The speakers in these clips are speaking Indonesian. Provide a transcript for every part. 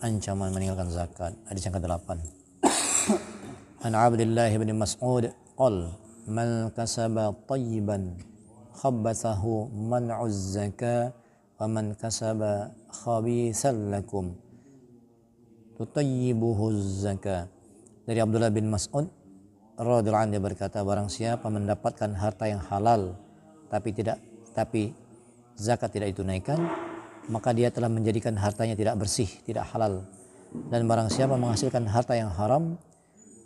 Ancaman meninggalkan zakat. Hadis yang ke-8. An Abdullah bin Mas'ud qala man kasaba tayyiban khabbathahu man'uz zakah wa man kasaba khabithan lakum tutayyibuhu zakah. Dari Abdullah bin Mas'ud radhiyallahu anhu, dia berkata, barang siapa mendapatkan harta yang halal tapi zakat tidak ditunaikan, maka dia telah menjadikan hartanya tidak bersih, tidak halal. Dan barang siapa menghasilkan harta yang haram,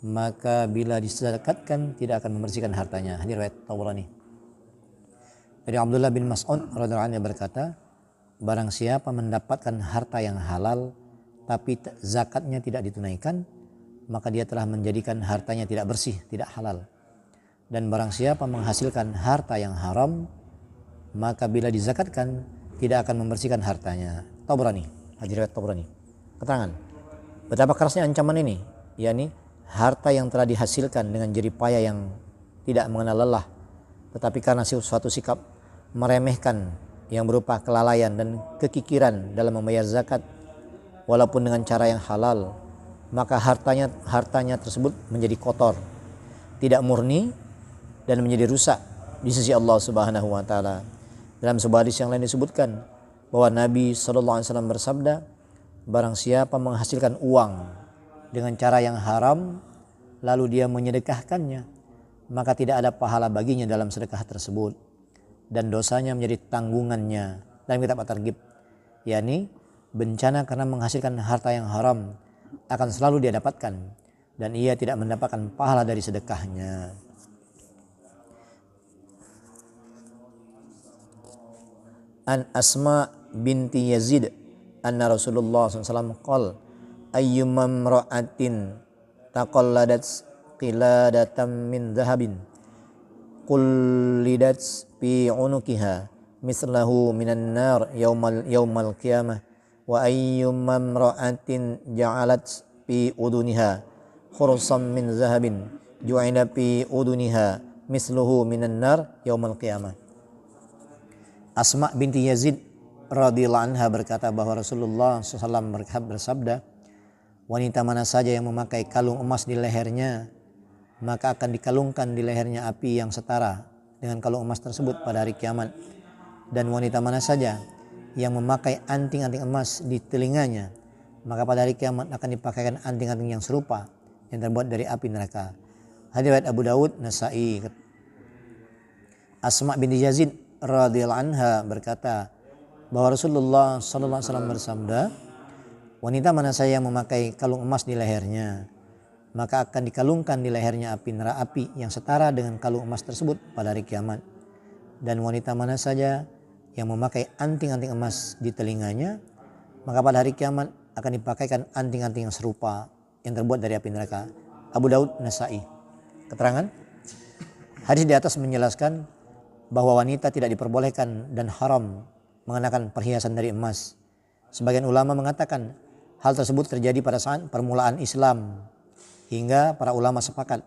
maka bila dizakatkan tidak akan membersihkan hartanya. Hadis riwayat Tabrani. Dari Abdullah bin Mas'ud radhiyallahu anhu berkata, barang siapa mendapatkan harta yang halal tapi zakatnya tidak ditunaikan, maka dia telah menjadikan hartanya tidak bersih, tidak halal. Dan barang siapa menghasilkan harta yang haram, maka bila dizakatkan tidak akan membersihkan hartanya. Tabrani, hadis riwayat Tabrani. Keterangan betapa kerasnya ancaman ini, yakni harta yang telah dihasilkan dengan jerih payah yang tidak mengenal lelah, tetapi karena suatu sikap meremehkan yang berupa kelalaian dan kekikiran dalam membayar zakat walaupun dengan cara yang halal, maka hartanya tersebut menjadi kotor, tidak murni, dan menjadi rusak di sisi Allah Subhanahu wa taala. Dalam sebuah hadis yang lain disebutkan bahwa Nabi SAW bersabda, barang siapa menghasilkan uang dengan cara yang haram lalu dia menyedekahkannya, maka tidak ada pahala baginya dalam sedekah tersebut, dan dosanya menjadi tanggungannya. Dalam kitab At-Targhib, yakni bencana karena menghasilkan harta yang haram akan selalu dia dapatkan, dan ia tidak mendapatkan pahala dari sedekahnya. An Asma binti Yazid anna Rasulullah SAW qala ayyuma imra'atin taqalladat qiladatan min dhahabin qullidat fi unukiha mislahu minan nar yaumal qiyamah wa ayyuma imra'atin ja'alat fi uduniha khursan min dhahabin ju'ila fi uduniha misluhu minan nar yaumal qiyamah. Asma binti Yazid radhiyallahu anha berkata bahwa Rasulullah SAW bersabda, wanita mana saja yang memakai kalung emas di lehernya, maka akan dikalungkan di lehernya api yang setara dengan kalung emas tersebut pada hari kiamat. Dan wanita mana saja yang memakai anting-anting emas di telinganya, maka pada hari kiamat akan dipakaikan anting-anting yang serupa yang terbuat dari api neraka. Hadis riwayat Abu Dawud, Nasa'i. Asma binti Yazid radhiyallahu anha berkata bahwa Rasulullah SAW bersabda, wanita mana saja yang memakai kalung emas di lehernya, maka akan dikalungkan di lehernya api yang setara dengan kalung emas tersebut pada hari kiamat. Dan wanita mana saja yang memakai anting-anting emas di telinganya, maka pada hari kiamat akan dipakaikan anting-anting yang serupa yang terbuat dari api neraka. Abu Daud, Nasa'i. Keterangan hadis di atas menjelaskan bahwa wanita tidak diperbolehkan dan haram mengenakan perhiasan dari emas. Sebagian ulama mengatakan hal tersebut terjadi pada saat permulaan Islam, hingga para ulama sepakat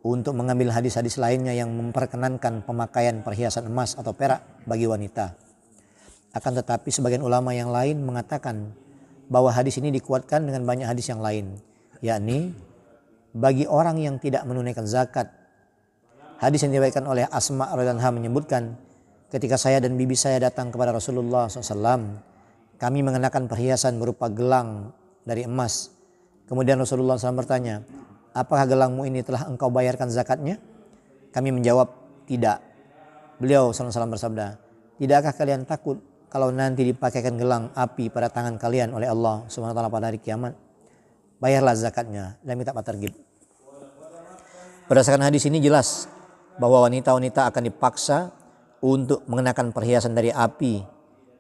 untuk mengambil hadis-hadis lainnya yang memperkenankan pemakaian perhiasan emas atau perak bagi wanita. Akan tetapi sebagian ulama yang lain mengatakan bahwa hadis ini dikuatkan dengan banyak hadis yang lain, yakni bagi orang yang tidak menunaikan zakat. Hadis yang diriwayatkan oleh Asma radhiyallahu anha menyebutkan, ketika saya dan bibi saya datang kepada Rasulullah SAW, kami mengenakan perhiasan berupa gelang dari emas. Kemudian Rasulullah SAW bertanya, apakah gelangmu ini telah engkau bayarkan zakatnya? Kami menjawab, tidak. Beliau SAW bersabda, tidakkah kalian takut kalau nanti dipakaikan gelang api pada tangan kalian oleh Allah SWT pada hari kiamat? Bayarlah zakatnya. Dalam kitab At-Targhib. Berdasarkan hadis ini jelas bahwa wanita-wanita akan dipaksa untuk mengenakan perhiasan dari api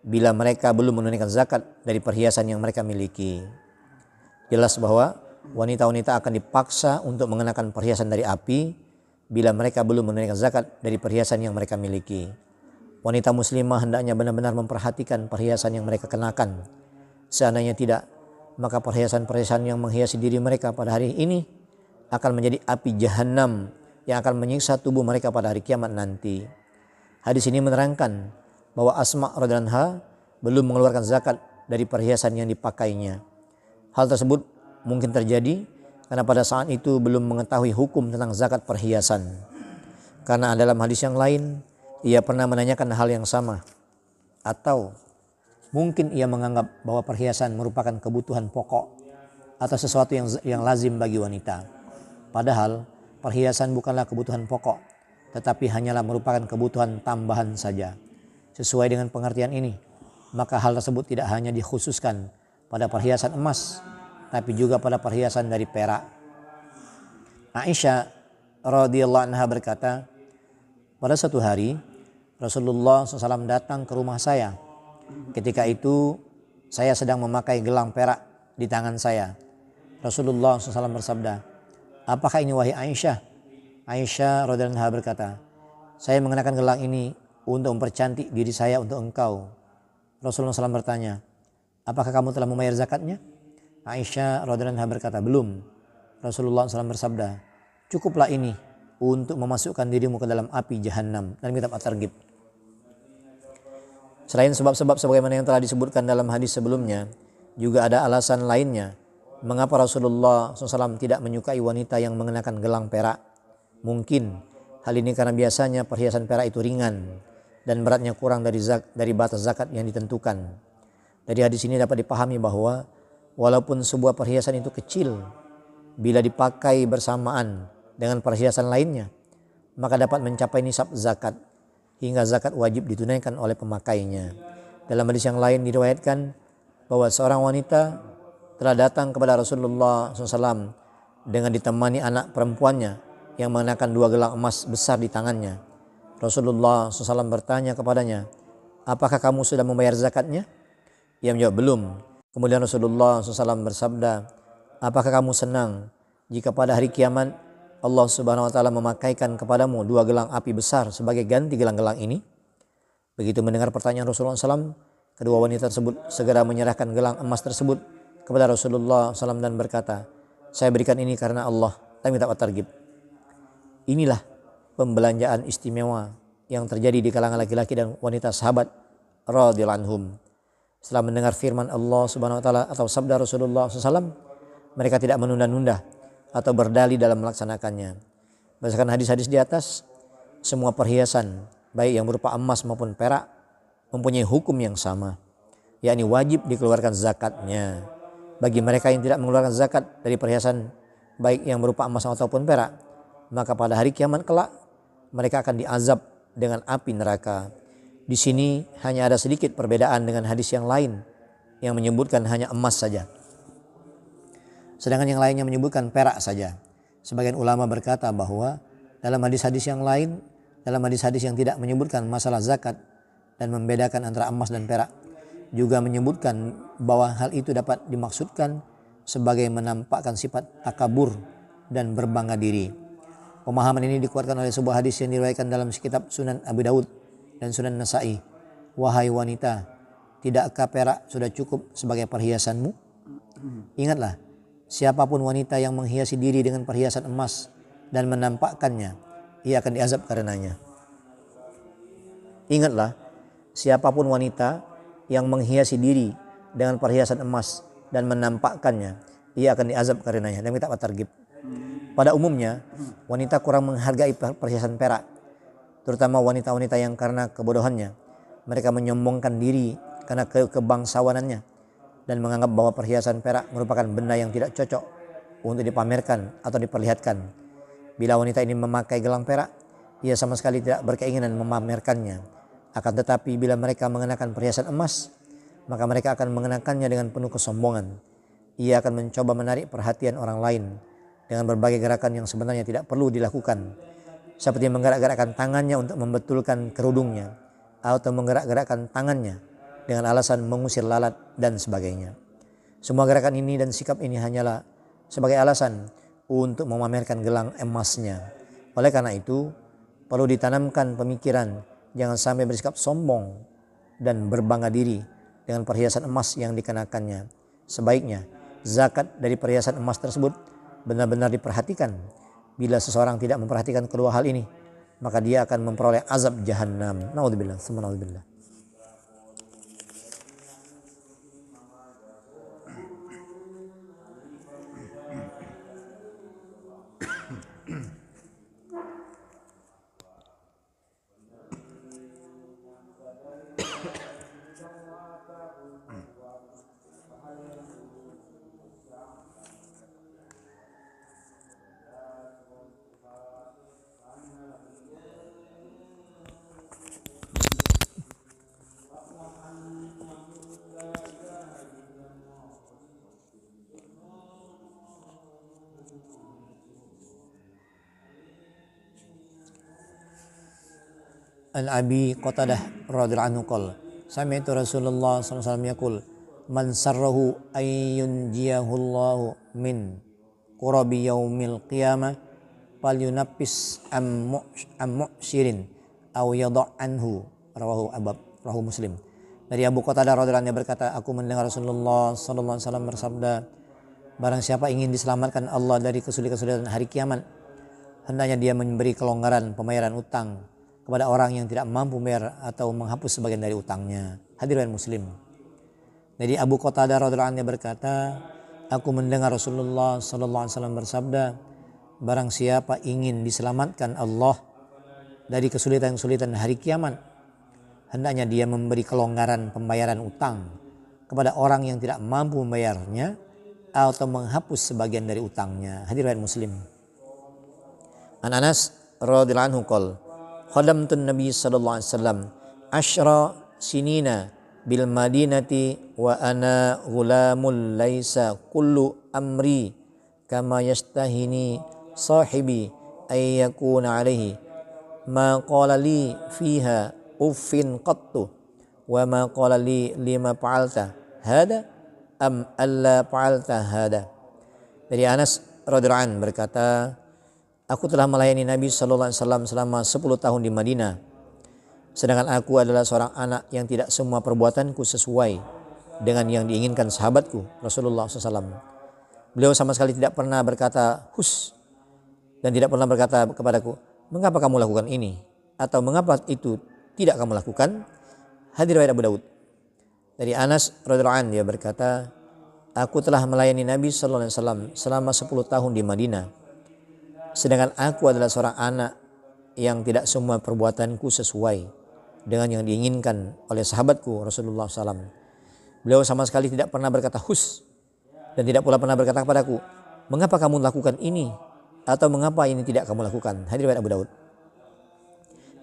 bila mereka belum menunaikan zakat dari perhiasan yang mereka miliki. Jelas bahwa wanita-wanita akan dipaksa untuk mengenakan perhiasan dari api bila mereka belum menunaikan zakat dari perhiasan yang mereka miliki. Wanita muslimah hendaknya benar-benar memperhatikan perhiasan yang mereka kenakan. Seandainya tidak, maka perhiasan-perhiasan yang menghiasi diri mereka pada hari ini akan menjadi api jahanam yang akan menyiksa tubuh mereka pada hari kiamat nanti. Hadis ini menerangkan bahwa Asma radhiyallahu anha belum mengeluarkan zakat dari perhiasan yang dipakainya. Hal tersebut mungkin terjadi karena pada saat itu belum mengetahui hukum tentang zakat perhiasan. Karena dalam hadis yang lain, ia pernah menanyakan hal yang sama. Atau mungkin ia menganggap bahwa perhiasan merupakan kebutuhan pokok atau sesuatu yang lazim bagi wanita. Padahal perhiasan bukanlah kebutuhan pokok, tetapi hanyalah merupakan kebutuhan tambahan saja. Sesuai dengan pengertian ini, maka hal tersebut tidak hanya dikhususkan pada perhiasan emas, tapi juga pada perhiasan dari perak. Aisyah radhiyallahu anha berkata, pada suatu hari Rasulullah SAW datang ke rumah saya. Ketika itu saya sedang memakai gelang perak di tangan saya. Rasulullah SAW bersabda, apakah ini wahai Aisyah? Aisyah radhiyallahu anha berkata, saya mengenakan gelang ini untuk mempercantik diri saya untuk engkau. Rasulullah SAW bertanya, apakah kamu telah membayar zakatnya? Aisyah radhiyallahu anha berkata, belum. Rasulullah SAW bersabda, cukuplah ini untuk memasukkan dirimu ke dalam api jahanam. Dalam kitab At-Targhib. Selain sebab-sebab sebagaimana yang telah disebutkan dalam hadis sebelumnya, juga ada alasan lainnya mengapa Rasulullah SAW tidak menyukai wanita yang mengenakan gelang perak. Mungkin hal ini karena biasanya perhiasan perak itu ringan dan beratnya kurang dari batas zakat yang ditentukan. Dari hadis ini dapat dipahami bahwa walaupun sebuah perhiasan itu kecil, bila dipakai bersamaan dengan perhiasan lainnya, maka dapat mencapai nisab zakat hingga zakat wajib ditunaikan oleh pemakainya. Dalam hadis yang lain diriwayatkan bahwa seorang wanita telah datang kepada Rasulullah SAW dengan ditemani anak perempuannya yang mengenakan 2 gelang emas besar di tangannya. Rasulullah SAW bertanya kepadanya, apakah kamu sudah membayar zakatnya? Ia menjawab, belum. Kemudian Rasulullah SAW bersabda, apakah kamu senang jika pada hari kiamat Allah Subhanahu wa taala memakaikan kepadamu 2 gelang api besar sebagai ganti gelang-gelang ini? Begitu mendengar pertanyaan Rasulullah SAW, kedua wanita tersebut segera menyerahkan gelang emas tersebut kepada Rasulullah SAW dan berkata, saya berikan ini karena Allah. Dalam kitab At-Targhib. Inilah pembelanjaan istimewa yang terjadi di kalangan laki-laki dan wanita sahabat radhiyallahu anhum. Setelah mendengar firman Allah Subhanahu wa taala atau sabda Rasulullah SAW, mereka tidak menunda-nunda atau berdalih dalam melaksanakannya. Berdasarkan hadis-hadis di atas, semua perhiasan baik yang berupa emas maupun perak mempunyai hukum yang sama, yakni wajib dikeluarkan zakatnya. Bagi mereka yang tidak mengeluarkan zakat dari perhiasan baik yang berupa emas ataupun perak, maka pada hari kiamat kelak mereka akan diazab dengan api neraka. Di sini hanya ada sedikit perbedaan dengan hadis yang lain yang menyebutkan hanya emas saja, sedangkan yang lainnya menyebutkan perak saja. Sebagian ulama berkata bahwa dalam hadis-hadis yang lain, dalam hadis-hadis yang tidak menyebutkan masalah zakat dan membedakan antara emas dan perak, juga menyebutkan bahwa hal itu dapat dimaksudkan sebagai menampakkan sifat takabur dan berbangga diri. Pemahaman ini dikuatkan oleh sebuah hadis yang diriwayatkan dalam kitab Sunan Abu Daud dan Sunan Nasa'i. Wahai wanita, tidakkah perak sudah cukup sebagai perhiasanmu? Ingatlah, siapapun wanita yang menghiasi diri dengan perhiasan emas dan menampakkannya, ia akan diazab karenanya. Ingatlah, siapapun wanita yang menghiasi diri dengan perhiasan emas dan menampakkannya, ia akan diazab karenanya. Dalam kitab At-Targhib. Pada umumnya, wanita kurang menghargai perhiasan perak, terutama wanita-wanita yang karena kebodohannya mereka menyombongkan diri karena kebangsawanannya dan menganggap bahwa perhiasan perak merupakan benda yang tidak cocok untuk dipamerkan atau diperlihatkan. Bila wanita ini memakai gelang perak, ia sama sekali tidak berkeinginan memamerkannya. Akan tetapi bila mereka mengenakan perhiasan emas, maka mereka akan mengenakannya dengan penuh kesombongan. Ia akan mencoba menarik perhatian orang lain dengan berbagai gerakan yang sebenarnya tidak perlu dilakukan, seperti menggerak-gerakkan tangannya untuk membetulkan kerudungnya atau menggerak-gerakkan tangannya dengan alasan mengusir lalat dan sebagainya. Semua gerakan ini dan sikap ini hanyalah sebagai alasan untuk memamerkan gelang emasnya. Oleh karena itu, perlu ditanamkan pemikiran jangan sampai bersikap sombong dan berbangga diri dengan perhiasan emas yang dikenakannya. Sebaiknya, zakat dari perhiasan emas tersebut benar-benar diperhatikan. Bila seseorang tidak memperhatikan kedua hal ini, maka dia akan memperoleh azab jahannam. Naudzubillah, summa naudzubillah. Al-Abi Qatadah radhiyallahu anhu qala sami'tu Rasulullah sallallahu alaihi wasallam yaqul man sarrahu ayyun jiyahullahu min qurabi yaumil qiyamah falyunaffis am mu'syirin aw yadha' anhu rawahu Muslim. Dari Abu Qatadah radhiyallahu anhu berkata, aku mendengar Rasulullah sallallahu alaihi wasallam bersabda, barang siapa ingin diselamatkan Allah dari kesulitan hari kiamat, hendaknya dia memberi kelonggaran pembayaran utang kepada orang yang tidak mampu membayar atau menghapus sebagian dari utangnya. Hadirin Muslim. Jadi Abu Qatadah radhiyallahu anhu berkata, aku mendengar Rasulullah sallallahu alaihi wasallam bersabda, barang siapa ingin diselamatkan Allah dari kesulitan-kesulitan hari kiamat, hendaknya dia memberi kelonggaran pembayaran utang kepada orang yang tidak mampu membayarnya atau menghapus sebagian dari utangnya. Hadirin Muslim. An Anas radhiyallahu anhu qala khadamtun Nabi sallallahu alaihi wasallam asyra sinina bil madinati wa ana ghulamul laisa kullu amri kama yastahini sahibi ay yakuna alaihi ma qala li fiha uffin qattu wa ma qala li lima fa'alta hada am alla fa'alta hada. Dari Anas radhiyallahu anhu berkata, aku telah melayani Nabi sallallahu alaihi wasallam selama 10 tahun di Madinah. Sedangkan aku adalah seorang anak yang tidak semua perbuatanku sesuai dengan yang diinginkan sahabatku Rasulullah SAW. Beliau sama sekali tidak pernah berkata hus dan tidak pernah berkata kepadaku, mengapa kamu lakukan ini? Atau mengapa itu tidak kamu lakukan? Hadis riwayat Abu Daud. Dari Anas radhiyallahu anhu dia berkata, aku telah melayani Nabi sallallahu alaihi wasallam selama 10 tahun di Madinah. Sedangkan aku adalah seorang anak yang tidak semua perbuatanku sesuai dengan yang diinginkan oleh sahabatku Rasulullah SAW. Beliau sama sekali tidak pernah berkata hus dan tidak pula pernah berkata kepadaku, mengapa kamu lakukan ini? Atau mengapa ini tidak kamu lakukan? Hadis riwayat Abu Daud.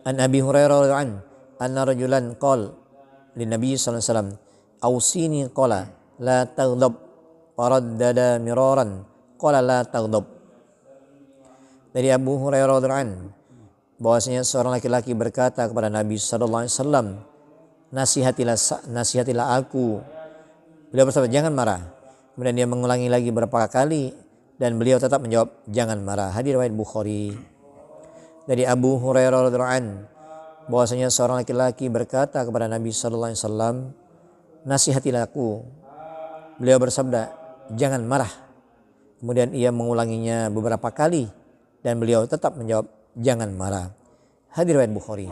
An Abi Hurairah radhiyallahu anhu anna rajulan qala lin Nabi sallallahu alaihi wasallam ausini qala la taghdab faraddada miraran qala la taghdab. Dari Abu Hurairah radhiyallahu anhu bahwasanya seorang laki-laki berkata kepada Nabi sallallahu alaihi wasallam, nasihatilah aku. Beliau bersabda, jangan marah. Kemudian dia mengulangi lagi beberapa kali dan beliau tetap menjawab, jangan marah. Hadis riwayat Bukhari. Dari Abu Hurairah radhiyallahu anhu bahwasanya seorang laki-laki berkata kepada Nabi sallallahu alaihi wasallam, nasihatilah aku. Beliau bersabda, jangan marah. Kemudian ia mengulanginya beberapa kali dan beliau tetap menjawab, jangan marah. Hadis riwayat Bukhari.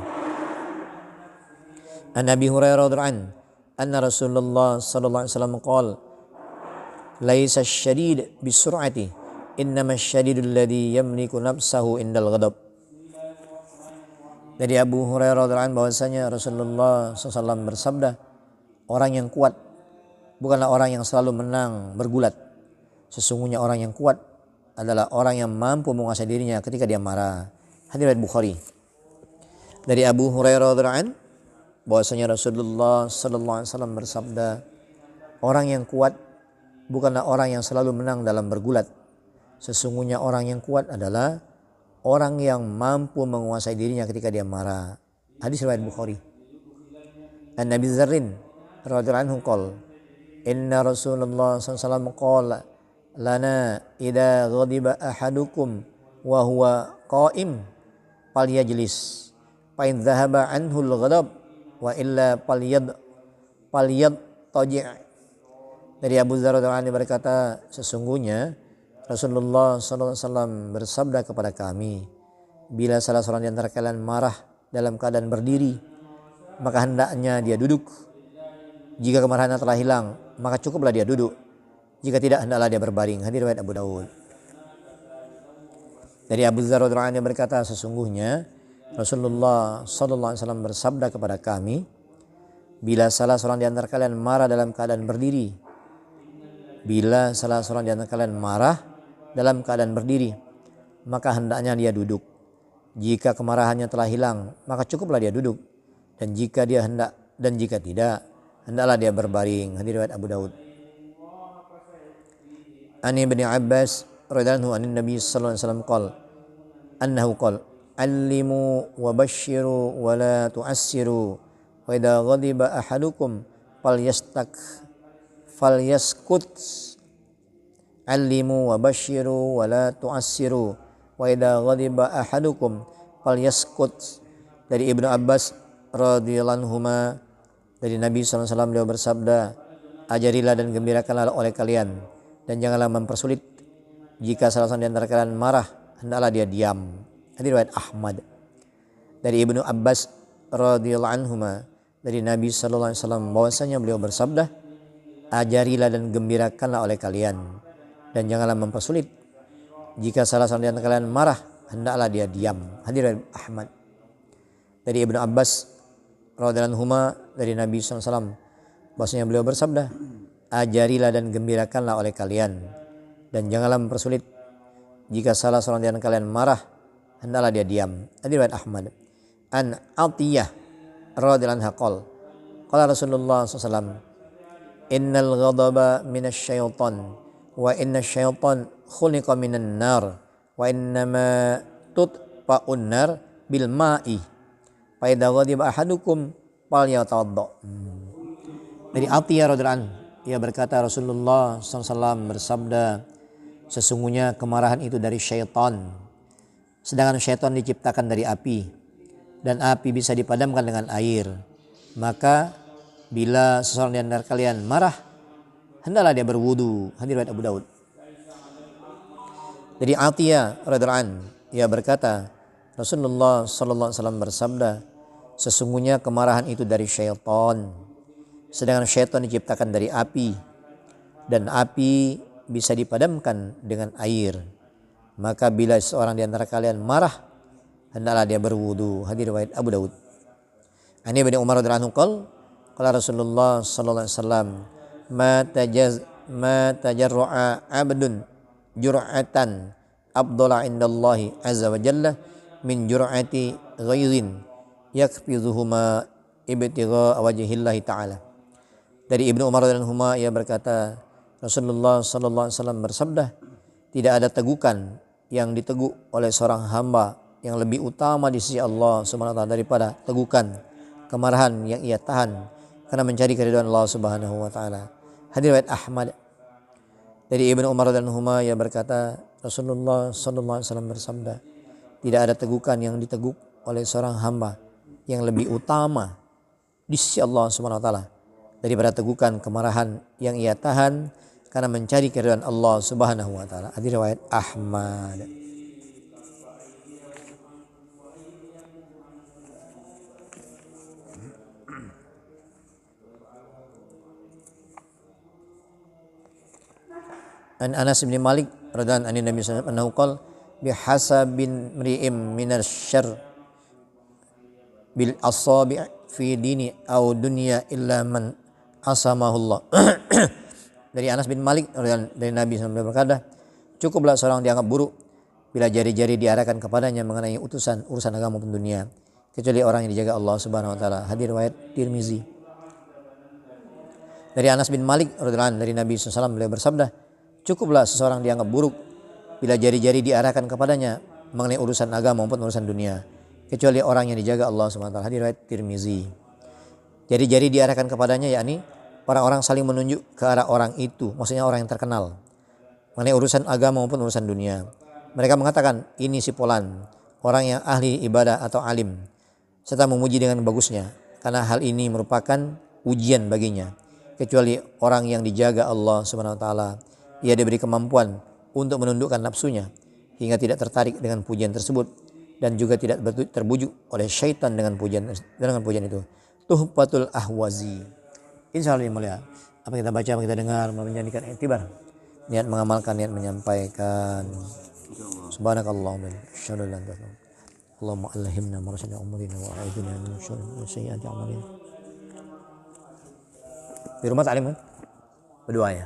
An Abi Hurairah radhiyallahu anhu anna Rasulullah sallallahu alaihi wasallam qala laisa asy-syadid bisur'ati innama asy-syadidul ladzi yamliku nafsahu indal ghadab. Dari Abu Hurairah radhiyallahu anhu bahwasanya Rasulullah SAW bersabda, orang yang kuat bukanlah orang yang selalu menang bergulat. Sesungguhnya orang yang kuat adalah orang yang mampu menguasai dirinya ketika dia marah. Hadis riwayat Bukhari. Dari Abu Hurairah radhiyallahu anhu bahwasanya Rasulullah sallallahu alaihi wasallam bersabda, orang yang kuat bukanlah orang yang selalu menang dalam bergulat. Sesungguhnya orang yang kuat adalah orang yang mampu menguasai dirinya ketika dia marah. Hadis riwayat Bukhari. An Nabi Dzarrin radhiyallahu anhu qala inna Rasulullah sallallahu alaihi wasallam qala lana idza ghadiba ahadukum wa huwa qa'im falyajlis fa in dhahaba anhu al-ghadab wa illa falyadtaji'. Dari Abu Dzar radhiyallahu anhu berkata, sesungguhnya Rasulullah SAW bersabda kepada kami, bila salah seorang di antara kalian marah dalam keadaan berdiri, maka hendaknya dia duduk. Jika kemarahannya telah hilang, maka cukuplah dia duduk. Jika tidak, hendaklah dia berbaring. Hadis riwayat Abu Daud. Dari Abu Dzar radhiyallahu anhu berkata, sesungguhnya Rasulullah SAW bersabda kepada kami, bila salah seorang di antara kalian marah dalam keadaan berdiri, maka hendaknya dia duduk. Jika kemarahannya telah hilang, maka cukuplah dia duduk. Dan jika tidak, hendaklah dia berbaring. Hadis riwayat Abu Daud. An Ibnu Abbas radhiyallahu anhu Nabi sallallahu alaihi wasallam qala allimu wa basyiru wa la tu'assiru wa idza ghadiba ahadukum falyaskut. Allimu wa basyiru wa la tu'assiru wa idza ghadiba ahadukum falyaskut. Dari Ibnu Abbas radhiyallahu anhuma, dari Nabi sallallahu alaihi wasallam beliau bersabda, ajarilah dan gembirakanlah oleh kalian dan janganlah mempersulit. Jika salah seorang di antara kalian marah, hendaklah dia diam. Hadis riwayat Ahmad. Dari Ibnu Abbas radhiyallahu anhuma, dari Nabi sallallahu alaihi wasallam bahwasanya beliau bersabda, ajarilah dan gembirakanlah oleh kalian dan janganlah mempersulit. Jika salah seorang di antara kalian marah, hendaklah dia diam. Hadis riwayat Ahmad. Dari Ibnu Abbas radhiyallahu anhuma, dari Nabi sallallahu alaihi wasallam bahwasanya beliau bersabda, ajarilah dan gembirakanlah oleh kalian dan janganlah mempersulit. Jika salah seorang di antara kalian marah, hendaklah dia diam. Hadis riwayat Ahmad. An Atiyah radhiyallahu anha qala Rasulullah sallallahu alaihi wasallam, innal ghadaba minasyaitan wa innasyaitan khuliqa minan nar wa innama tutfa'un nar bil ma'i fa idza ghadiba ahadukum falyatawadda. Dari Atiyah radhiyallahu anhu, ia berkata Rasulullah SAW bersabda, sesungguhnya kemarahan itu dari syaitan, sedangkan syaitan diciptakan dari api dan api bisa dipadamkan dengan air. Maka bila seseorang di antara kalian marah, hendaklah dia berwudu. Hadis riwayat Abu Daud. Dari Atiyah radhiyallahu anhu, ia berkata Rasulullah SAW bersabda, sesungguhnya kemarahan itu dari syaitan, sedangkan syaitan diciptakan dari api dan api bisa dipadamkan dengan air. Maka bila seorang di antara kalian marah, hendaklah dia berwudu. Hadis riwayat Abu Daud. Ani Ibnu Umar radhiyallahu anhu qala Rasulullah sallallahu alaihi wasallam, ma tajarra'a 'abdun jur'atan afdala 'indallahi azza wa jalla min jur'ati ghairin yakfizuhuma ibtigha wajhillahi ta'ala. Dari Ibnu Umar radhiyallahu anhu, ia berkata Rasulullah sallallahu alaihi wasallam bersabda, tidak ada tegukan yang diteguk oleh seorang hamba yang lebih utama di sisi Allah Subhanahu wa taala daripada tegukan kemarahan yang ia tahan karena mencari keridhaan Allah Subhanahu wa taala. Hadis riwayat Ahmad. Dari Ibnu Umar radhiyallahu anhu, ia berkata Rasulullah sallallahu alaihi wasallam bersabda, tidak ada tegukan yang diteguk oleh seorang hamba yang lebih utama di sisi Allah Subhanahu wa taala daripada tegukan kemarahan yang ia tahan karena mencari keridhaan Allah Subhanahu wa taala. Hadis riwayat Ahmad. An Anas bin Malik radhiyallahu anhu Nabi sallallahu alaihi wasallam qala bihasabin mri'im minar syarr bil asabi' fi dini aw dunya illa man asamahullah. Dari Anas bin Malik dari Nabi SAW berkata, cukuplah seorang dianggap buruk bila jari-jari diarahkan kepadanya mengenai urusan agama maupun dunia, kecuali orang yang dijaga Allah Subhanahu wa taala. Hadis riwayat Tirmizi. Dari Anas bin Malik radhiyallahu anhu dari Nabi SAW beliau bersabda, cukuplah seseorang dianggap buruk bila jari-jari diarahkan kepadanya mengenai urusan agama maupun urusan dunia, kecuali orang yang dijaga Allah Subhanahu wa taala. Hadis riwayat Tirmizi. Jari-jari diarahkan kepadanya yakni orang-orang saling menunjuk ke arah orang itu, maksudnya orang yang terkenal mengenai urusan agama maupun urusan dunia. Mereka mengatakan, ini si Fulan, orang yang ahli ibadah atau alim, serta memuji dengan bagusnya, karena hal ini merupakan ujian baginya. Kecuali orang yang dijaga Allah Subhanahu wa taala, ia diberi kemampuan untuk menundukkan nafsunya hingga tidak tertarik dengan pujian tersebut dan juga tidak terbujuk oleh syaitan dengan pujian itu. Tuhfatul Ahwazi. Insyaallah yang mulia, apa kita baca, apa kita dengar menjadikan iktibar, niat mengamalkan, niat menyampaikan. Subhanakallahumma wa bihamdika, Allahumma alhimna marsyada umrina wa a'idna min syururi sayyiati a'malina. Di rumah taklim kan? Berdoa ya.